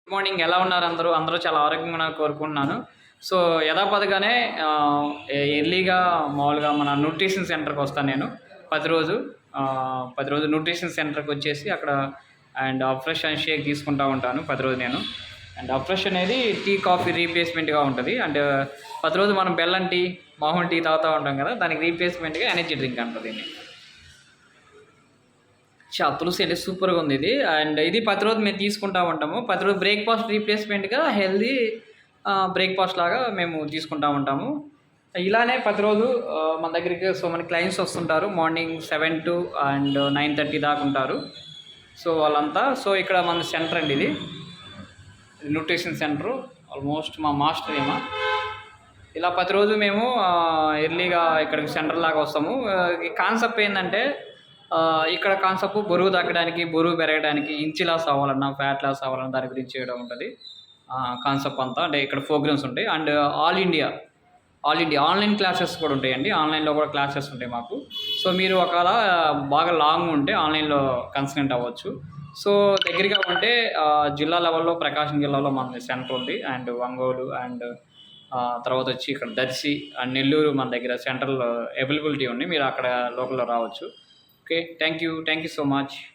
Good morning. ఎలా ఉన్నారు అందరూ? అందరూ చాలా ఆరోగ్యంగా ఉన్నారని కోరుకుంటున్నాను. సో, యథాపథంగానే ఎర్లీగా మామూలుగా మన న్యూట్రిషన్ సెంటర్‌కొస్తాను నేను. ప్రతిరోజు 10 రోజు న్యూట్రిషన్ సెంటర్‌కొచ్చేసి అక్కడ అఫ్రెష్ అని షేక్ తీసుకుంటా ఉంటాను ప్రతిరోజు నేను. అఫ్రెష్ అనేది టీ, కాఫీ రీప్లేస్‌మెంట్‌గా ఉంటది. ప్రతిరోజు మనం బెల్లం టీ, మామూలు టీ తాగుతా ఉంటాం కదా! దానికి రీప్లేస్‌మెంట్‌గా ఎనర్జీ డ్రింక్ అంటారు దీన్ని. తులసి అంటే సూపర్‌గా ఉంది ఇది. ఇది ప్రతిరోజు మేము తీసుకుంటా ఉంటాము. ప్రతిరోజు బ్రేక్‌ఫాస్ట్ రీప్లేస్‌మెంట్‌గా హెల్తీ బ్రేక్‌ఫాస్ట్ లాగా మేము తీసుకుంటా ఉంటాము. ఇలానే ప్రతిరోజు మన దగ్గరికి సో మనీ క్లయింట్స్ వస్తుంటారు. మార్నింగ్ 7 టు 9:30 దాకా ఉంటారు. సో వాళ్ళంతా ఇక్కడ మన సెంటర్ అండి ఇది. Nutrition centre. ఆల్మోస్ట్ మా మాస్టర్ ఈమ. ఇలా ప్రతిరోజు మేము ఎర్లీగా ఇక్కడికి సెంటర్ లాగా వస్తాము. ఈ కాన్సెప్ట్ ఏందంటే ఇక్కడ కాన్సెప్ట్ బరువు తగ్గడానికి, బరువు పెరగడానికి, ఇంచ్ లాస్ అవ్వాలన్నా, ఫ్యాట్ లాస్ అవ్వాలన్నా దాని గురించి చేయడం ఉంటుంది. కాన్సెప్ట్ అంతా అంటే ఇక్కడ ప్రోగ్రామ్స్ ఉంటాయి. ఆల్ ఇండియా ఆన్లైన్ క్లాసెస్ కూడా ఉంటాయండి. ఆన్లైన్‌లో కూడా క్లాసెస్ ఉంటాయి మాకు. సో మీరు ఒకవేళ బాగా లాంగ్ ఉంటే ఆన్లైన్‌లో కన్సల్ట్ అవ్వచ్చు. సో దగ్గరగా ఉంటే జిల్లా లెవెల్‌లో ప్రకాశం జిల్లాలో మనది సెంటర్ ఉంది. ఒంగోలు తర్వాత వచ్చి ఇక్కడ దర్శి నెల్లూరు మన దగ్గర సెంట్రల్ అవైలబిలిటీ ఉంది. మీరు అక్కడ లోకల్‌లో రావచ్చు. Okay, thank you so much.